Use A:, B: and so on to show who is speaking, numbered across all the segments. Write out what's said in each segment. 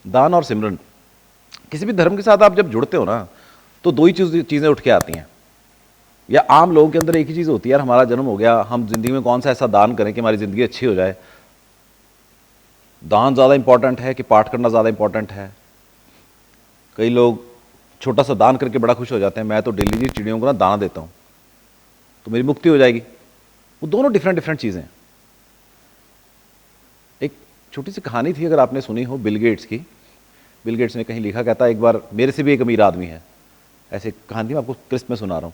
A: दान और सिमरन, किसी भी धर्म के साथ आप जब जुड़ते हो ना, तो दो ही चीज़ें उठ के आती हैं। या आम लोगों के अंदर एक ही चीज़ होती है, यार हमारा जन्म हो गया, हम जिंदगी में कौन सा ऐसा दान करें कि हमारी ज़िंदगी अच्छी हो जाए। दान ज़्यादा इंपॉर्टेंट है कि पाठ करना ज़्यादा इंपॉर्टेंट है। कई लोग छोटा सा दान करके बड़ा खुश हो जाते हैं, मैं तो डेली जी चिड़ियों को ना दाना देता हूँ तो मेरी मुक्ति हो जाएगी। वो दोनों डिफरेंट डिफरेंट चीज़ें हैं। एक छोटी सी कहानी थी, अगर आपने सुनी हो, बिल गेट्स की। बिल गेट्स ने कहीं लिखा, कहता है एक बार मेरे से भी एक अमीर आदमी है, ऐसे कहानी मैं आपको क्रिस्प में सुना रहा हूँ।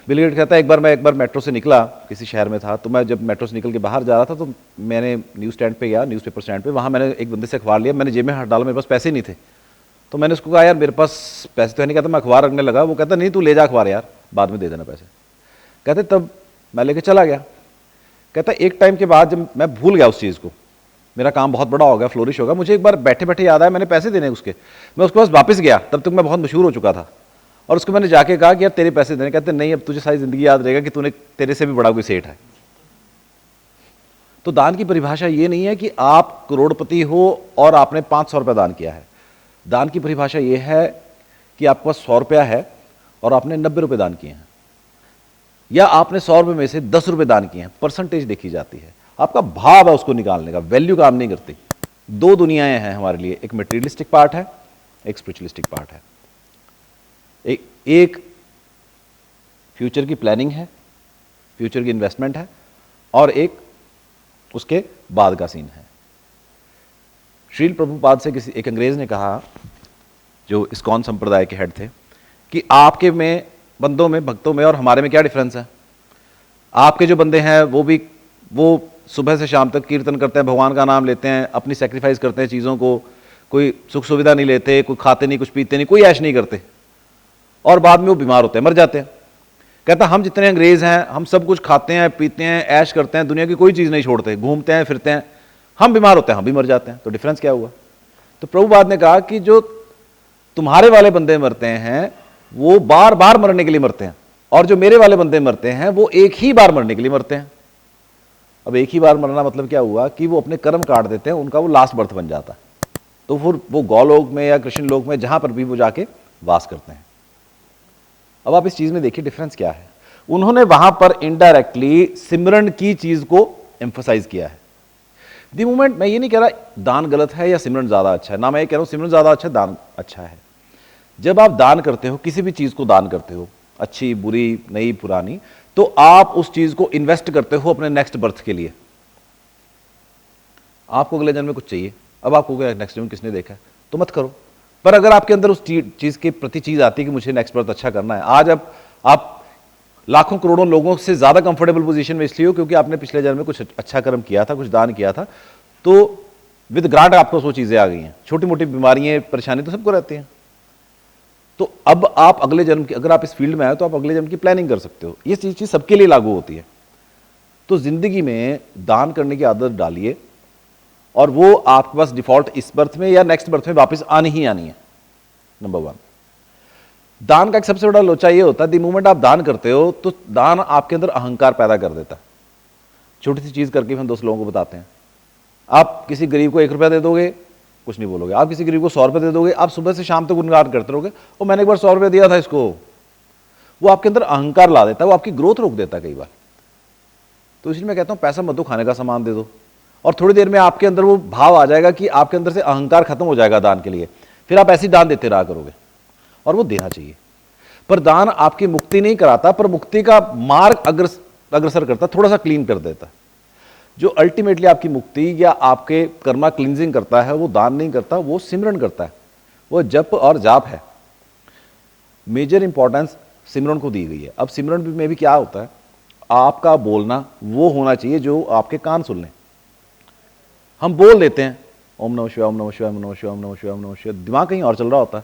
A: बिल गेट्स कहता है मैं एक बार मेट्रो से निकला, किसी शहर में था, तो मैं जब मेट्रो से निकल के बाहर जा रहा था तो मैंने न्यूज़ स्टैंड पे गया, न्यूज़पेपर स्टैंड पे, वहाँ मैंने एक बंदे से अखबार लिया, मैंने जेब में हाथ डाला, मेरे पास पैसे नहीं थे। तो मैंने उसको कहा, यार मेरे पास पैसे तो है नहीं। कहता मैं अखबार रखने लगा। वो कहता नहीं, तू ले जा अखबार यार, बाद में दे देना पैसे। कहते तब मैं लेके चला गया। कहता एक टाइम के बाद जब मैं भूल गया उस चीज़ को, मेरा काम बहुत बड़ा हो गया, फ्लोरिश होगा, मुझे एक बार बैठे बैठे याद आया मैंने पैसे देने उसके। मैं उसके पास वापस गया, तब तक मैं बहुत मशहूर हो चुका था, और उसको मैंने जाके कहा कि यार तेरे पैसे देने। कहते नहीं, अब तुझे सारी जिंदगी याद रहेगा कि तूने, तेरे से भी बड़ा कोई सेठ है। तो दान की परिभाषा ये नहीं है कि आप करोड़पति हो और आपने 500 रुपये दान किया है। दान की परिभाषा ये है कि आपके पास 100 रुपया है और आपने 90 रुपये दान किए हैं, या आपने 100 रुपये में से 10 रुपये दान किए हैं। परसेंटेज देखी जाती है, आपका भाव है उसको निकालने का, वैल्यू काम नहीं करती। दो दुनियाएं हैं हमारे लिए, एक मटेरियलिस्टिक पार्ट है, एक स्पिरिचुअलिस्टिक पार्ट है। एक फ्यूचर की प्लानिंग है, फ्यूचर की इन्वेस्टमेंट है, और एक उसके बाद का सीन है। श्रील प्रभुपाद से किसी एक अंग्रेज ने कहा, जो इस्कॉन संप्रदाय के हेड थे, कि आपके में बंदों में, भक्तों में और हमारे में क्या डिफरेंस है। आपके जो बंदे हैं वो सुबह से शाम तक कीर्तन करते हैं, भगवान का नाम लेते हैं, अपनी सेक्रीफाइस करते हैं चीज़ों को, कोई सुख सुविधा नहीं लेते, कोई खाते नहीं, कुछ पीते नहीं, कोई ऐश नहीं करते, और बाद में वो बीमार होते हैं, मर जाते हैं। कहता हम जितने अंग्रेज हैं, हम सब कुछ खाते हैं, पीते हैं, ऐश करते हैं, दुनिया की कोई चीज़ नहीं छोड़ते, घूमते हैं फिरते हैं, हम बीमार होते हैं, हम भी मर जाते हैं। तो डिफरेंस क्या हुआ। तो प्रभुपाद ने कहा कि जो तुम्हारे वाले बंदे मरते हैं वो बार बार मरने के लिए मरते हैं, और जो मेरे वाले बंदे मरते हैं वो एक ही बार मरने के लिए मरते हैं। अब एक ही बार मरना मतलब क्या हुआ कि वो अपने कर्म काट देते हैं, उनका वो लास्ट बर्थ बन जाता है, तो फिर वो गौलोक में या कृष्ण लोक में जहां पर भी वो जाके वास करते हैं। अब आप इस चीज में देखिए डिफरेंस क्या है। उन्होंने वहां पर इनडायरेक्टली सिमरन की चीज को एम्फोसाइज किया है। दी मोमेंट, मैं ये नहीं कह रहा दान गलत है या सिमरन ज्यादा अच्छा है, ना मैं ये कह रहा हूं सिमरन ज्यादा अच्छा है, दान अच्छा है। जब आप दान करते हो, किसी भी चीज को दान करते हो, अच्छी बुरी नई पुरानी, तो आप उस चीज को इन्वेस्ट करते हो अपने नेक्स्ट बर्थ के लिए। आपको अगले जन्म में कुछ चाहिए, अब आपको नेक्स्ट जन्म किसने देखा है, तो मत करो। पर अगर आपके अंदर उस चीज के प्रति चीज आती है कि मुझे नेक्स्ट बर्थ अच्छा करना है, आज अब आप लाखों करोड़ों लोगों से ज्यादा कंफर्टेबल पोजीशन में इसलिए हो क्योंकि आपने पिछले जन्म में कुछ अच्छा कर्म किया था, कुछ दान किया था, तो विद ग्रांट आपको वो चीजें आ गई हैं। छोटी मोटी बीमारियां, परेशानी तो सबको रहती हैं। तो अब आप अगले जन्म की, अगर आप इस फील्ड में आए तो आप अगले जन्म की प्लानिंग कर सकते हो। ये चीज सबके लिए लागू होती है। तो जिंदगी में दान करने की आदत डालिए, और वो आपके पास डिफॉल्ट इस बर्थ में या नेक्स्ट बर्थ में वापस आनी ही आनी है। नंबर 1। दान का एक सबसे बड़ा लोचा ये होता है, द मोमेंट आप दान करते हो तो दान आपके अंदर अहंकार पैदा कर देता है। छोटी सी चीज करके हम 2 लोगों को बताते हैं। आप किसी गरीब को 1 रुपया दे दोगे, कुछ नहीं बोलोगे। आप किसी गरीब को 100 रुपये दे दोगे, आप सुबह से शाम तक गुणगान करते रहोगे, और मैंने एक बार 100 रुपये दिया था इसको। वो आपके अंदर अहंकार ला देता है, वो आपकी ग्रोथ रोक देता है कई बार। तो इसलिए मैं कहता हूं पैसा मत दो, खाने का सामान दे दो, और थोड़ी देर में आपके अंदर वो भाव आ जाएगा कि आपके अंदर से अहंकार खत्म हो जाएगा दान के लिए। फिर आप ऐसी दान देते रहा करोगे, और वो देना चाहिए। पर दान आपकी मुक्ति नहीं कराता, पर मुक्ति का मार्ग अग्रसर करता, थोड़ा सा क्लीन कर देता। जो अल्टीमेटली आपकी मुक्ति या आपके कर्मा क्लींजिंग करता है, वो दान नहीं करता, वो सिमरन करता है, वो जप और जाप है। मेजर इंपॉर्टेंस सिमरन को दी गई है। अब सिमरन में भी क्या होता है, आपका बोलना वो होना चाहिए जो आपके कान सुन लें। हम बोल देते हैं ओम नमः शिवाय, ओम नमः शिवाय, ओम नमः शिवाय, ओम नमः शिवाय, ओम नमः शिवाय, दिमाग कहीं और चल रहा होता है,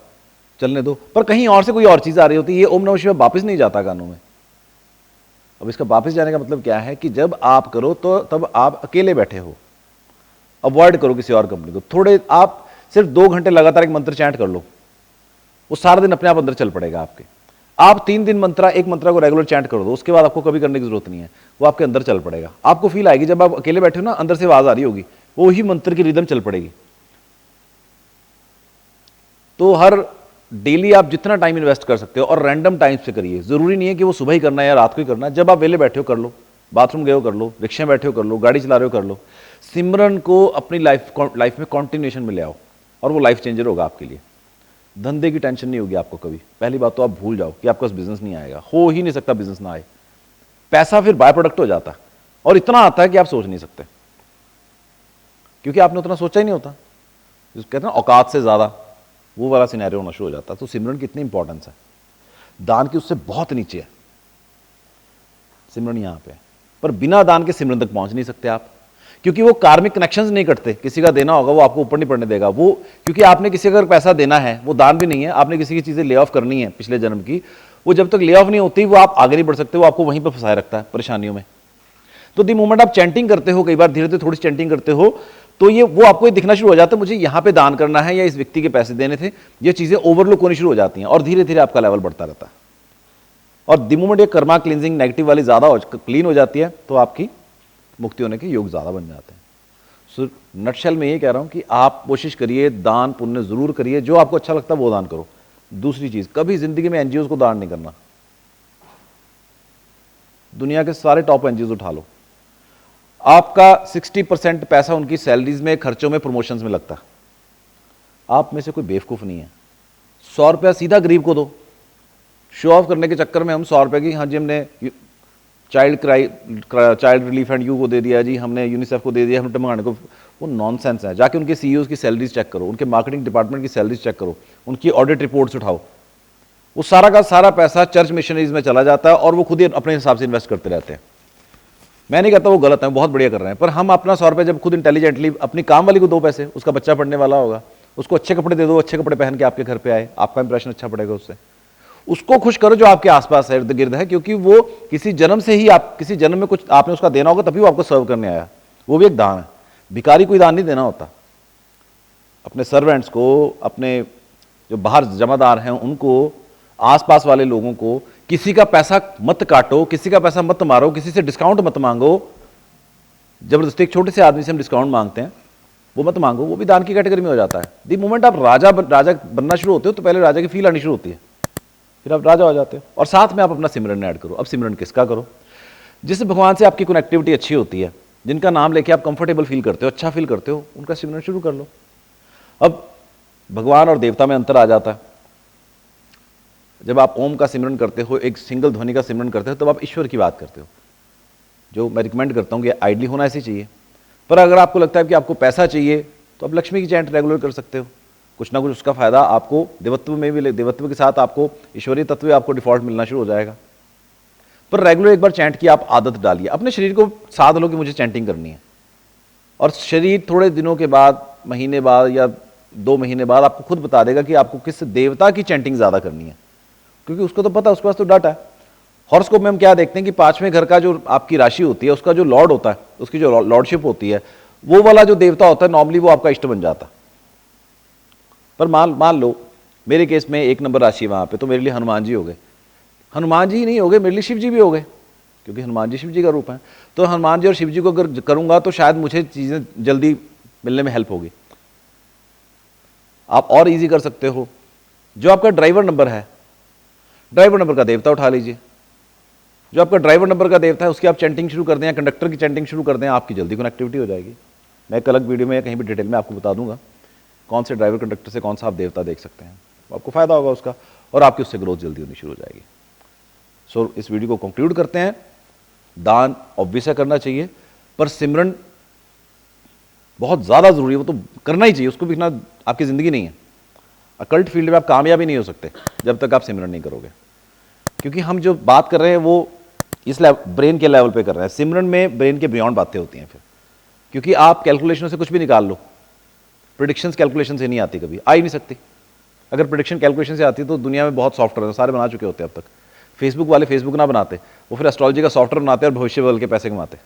A: चलने दो। पर कहीं और से कोई और चीज आ रही होती है, ये ओम नमः शिवाय वापस नहीं जाता कानों में। अब इसका वापस जाने का मतलब क्या है कि जब आप करो तो तब आप अकेले बैठे हो, अवॉइड करो किसी और कंपनी को। थोड़े आप सिर्फ 2 घंटे लगातार एक मंत्र चैंट कर लो, वो सारा दिन अपने आप अंदर चल पड़ेगा आपके। आप 3 दिन एक मंत्र को रेगुलर चैंट कर दो, उसके बाद आपको कभी करने की जरूरत नहीं है, वो आपके अंदर चल पड़ेगा। आपको फील आएगी जब आप अकेले बैठे हो ना, अंदर से आवाज आ रही होगी, वो ही मंत्र की रिदम चल पड़ेगी। तो हर डेली आप जितना टाइम इन्वेस्ट कर सकते हो और रैंडम टाइम से करिए। जरूरी नहीं है कि वो सुबह ही करना है या रात को ही करना है, जब आप वेले बैठे हो कर लो, बाथरूम गए हो कर लो, रिक्शा में बैठे हो कर लो, गाड़ी चला रहे हो कर लो। सिमरन को अपनी लाइफ में कॉन्टिन्यूएशन में ले आओ और वो लाइफ चेंजर होगा आपके लिए। धंधे की टेंशन नहीं होगी आपको कभी। पहली बात तो आप भूल जाओ कि आपका बिजनेस नहीं आएगा, हो ही नहीं सकता बिजनेस ना आए। पैसा फिर बाय प्रोडक्ट हो जाता है और इतना आता है कि आप सोच नहीं सकते, क्योंकि आपने उतना सोचा ही नहीं होता। जिसको कहते हैं ना औकात से ज्यादा, वो वाला सिनेरियो होना शुरू हो जाता है। तो सिमरन की इतनी इंपॉर्टेंस है, दान की उससे बहुत नीचे है सिमरन यहां पे। पर बिना दान के सिमरन तक पहुंच नहीं सकते आप, क्योंकि वो कार्मिक कनेक्शंस नहीं कटते। किसी का देना होगा वो आपको ऊपर नहीं पड़ने देगा वो, क्योंकि आपने किसी का अगर पैसा देना है, वो दान भी नहीं है, आपने किसी की चीजें ले ऑफ करनी है पिछले जन्म की, वो जब तक ले ऑफ नहीं होती वो आप आगे नहीं बढ़ सकते, वो आपको वहीं पर फंसाए रखता है परेशानियों में। तो दी मोमेंट आप चैंटिंग करते हो, कई बार धीरे धीरे थोड़ी चैंटिंग करते हो, तो ये वो आपको दिखना शुरू हो जाता है, मुझे यहां पे दान करना है या इस व्यक्ति के पैसे देने थे, ये चीजें ओवरलुक होनी शुरू हो जाती हैं और धीरे धीरे आपका लेवल बढ़ता रहता है। और दी मोमेंट ये कर्मा क्लींजिंग नेगेटिव वाली ज्यादा क्लीन हो जाती है, तो आपकी मुक्ति होने के योग ज्यादा बन जाते हैं। सो नटशेल में ये कह रहा हूं कि आप कोशिश करिए, दान पुण्य जरूर करिए, जो आपको अच्छा लगता है वो दान करो। दूसरी चीज, कभी जिंदगी में एनजीओ को दान नहीं करना। दुनिया के सारे टॉप एनजीओ उठा लो, आपका 60% पैसा उनकी सैलरीज में, खर्चों में, प्रमोशंस में लगता है। आप में से कोई बेवकूफ नहीं है। 100 रुपया सीधा गरीब को दो। शो ऑफ करने के चक्कर में हम 100 रुपए की, हाँ जी हमने चाइल्ड रिलीफ एंड यू को दे दिया जी, हमने यूनिसेफ को दे दिया, हमने टमाने को, वो नॉनसेंस है। जाके उनके सीईओज की सैलरीज चेक करो, उनके मार्केटिंग डिपार्टमेंट की सैलरीज चेक करो, उनकी ऑडिट रिपोर्ट्स उठाओ। वो सारा का सारा पैसा चर्च मिशनरीज में चला जाता है और वो खुद ही अपने हिसाब से इन्वेस्ट करते रहते हैं। मैं नहीं कहता वो गलत है, बहुत बढ़िया कर रहे हैं, पर हम अपना 100 रुपये जब खुद इंटेलिजेंटली अपनी काम वाली को दो पैसे, उसका बच्चा पढ़ने वाला होगा, उसको अच्छे कपड़े दे दो, अच्छे कपड़े पहन के आपके घर पे आए, आपका इंप्रेशन अच्छा पड़ेगा उससे। उसको खुश करो जो आपके आसपास है, इर्द गिर्द है, क्योंकि वो किसी जन्म से ही, आप किसी जन्म में कुछ आपने उसका देना होगा, तभी वो आपको सर्व करने आया। वो भी एक दान है। भिखारी कोई दान नहीं देना होता। अपने सर्वेंट्स को, अपने जो बाहर जमादार हैं उनको, आसपास वाले लोगों को, किसी का पैसा मत काटो, किसी का पैसा मत मारो, किसी से डिस्काउंट मत मांगो। जबरदस्ती एक छोटे से आदमी से हम डिस्काउंट मांगते हैं, वो मत मांगो, वो भी दान की कैटेगरी में हो जाता है। दी मोमेंट आप राजा बनना शुरू होते हो, तो पहले राजा की फील आनी शुरू होती है, फिर आप राजा हो जाते हो। और साथ में आप अपना सिमरन ऐड करो। अब सिमरन किसका करो? जिस भगवान से आपकी कनेक्टिविटी अच्छी होती है, जिनका नाम लेके आप कंफर्टेबल फील करते हो, अच्छा फील करते हो, उनका सिमरन शुरू कर लो। अब भगवान और देवता में अंतर आ जाता है। जब आप ओम का सिमरन करते हो, एक सिंगल ध्वनि का सिमरन करते हो, तब आप ईश्वर की बात करते हो, जो मैं रिकमेंड करता हूँ कि आइडली होना ऐसे चाहिए। पर अगर आपको लगता है कि आपको पैसा चाहिए, तो आप लक्ष्मी की चैंट रेगुलर कर सकते हो। कुछ ना कुछ उसका फायदा आपको देवत्व में भी, देवत्व के साथ आपको ईश्वरीय तत्व आपको डिफॉल्ट मिलना शुरू हो जाएगा। पर रेगुलर एक बार चैंट की आप आदत डालिए, अपने शरीर को साध लो कि मुझे चैंटिंग करनी है। और शरीर थोड़े दिनों के बाद, महीने बाद या 2 महीने बाद आपको खुद बता देगा कि आपको किस देवता की चैंटिंग ज्यादा करनी है, क्योंकि उसको तो पता है, उसके पास तो डाटा है। हॉरोस्कोप में हम क्या देखते हैं कि 5वें घर का जो आपकी राशि होती है, उसका जो लॉर्ड होता है, उसकी जो लॉर्डशिप होती है, वो वाला जो देवता होता है, नॉर्मली वो आपका इष्ट बन जाता है। पर मान लो मेरे केस में 1 नंबर राशि वहां पे, तो मेरे लिए हनुमान जी हो गए। हनुमान जी ही नहीं हो गए, मेरे लिए शिव जी भी हो गए, क्योंकि हनुमान जी शिव जी का रूप है। तो हनुमान जी और शिव जी को अगर करूंगा तो शायद मुझे चीजें जल्दी मिलने में हेल्प होगी। आप और इजी कर सकते हो, जो आपका ड्राइवर नंबर है, ड्राइवर नंबर का देवता उठा लीजिए। जो आपका ड्राइवर नंबर का देवता है, उसकी आप चैंटिंग शुरू कर दें, कंडक्टर की चैंटिंग शुरू कर दें, आपकी जल्दी कनेक्टिविटी हो जाएगी। मैं एक अलग वीडियो में कहीं भी डिटेल में आपको बता दूंगा कौन से ड्राइवर कंडक्टर से कौन सा आप देवता देख सकते हैं, आपको फायदा होगा उसका, और आपकी उससे ग्रोथ जल्दी होनी शुरू हो जाएगी। सो इस वीडियो को कंक्लूड करते हैं। दान ऑब्वियस करना चाहिए, पर सिमरन बहुत ज्यादा जरूरी है, वो तो करना ही चाहिए, उसको बिना आपकी जिंदगी नहीं है। अकल्ट फील्ड में आप कामयाब ही नहीं हो सकते जब तक आप सिमरन नहीं करोगे, क्योंकि हम जो बात कर रहे हैं वो इस ब्रेन के लेवल पे कर रहे हैं। सिमरन में ब्रेन के बियॉन्ड बातें होती हैं फिर, क्योंकि आप कैलकुलेशन से कुछ भी निकाल लो, प्रिडिक्शंस कैलकुलेशन से नहीं आती, कभी आ ही नहीं सकती। अगर प्रिडिक्शन कैलकुलेशन से आती तो दुनिया में बहुत सॉफ्टवेयर सारे बना चुके होते हैं अब तक। फेसबुक वाले फेसबुक ना बनाते, वो फिर एस्ट्रोलॉजी का सॉफ्टवेयर बनाते और भविष्य बदल के पैसे कमाते।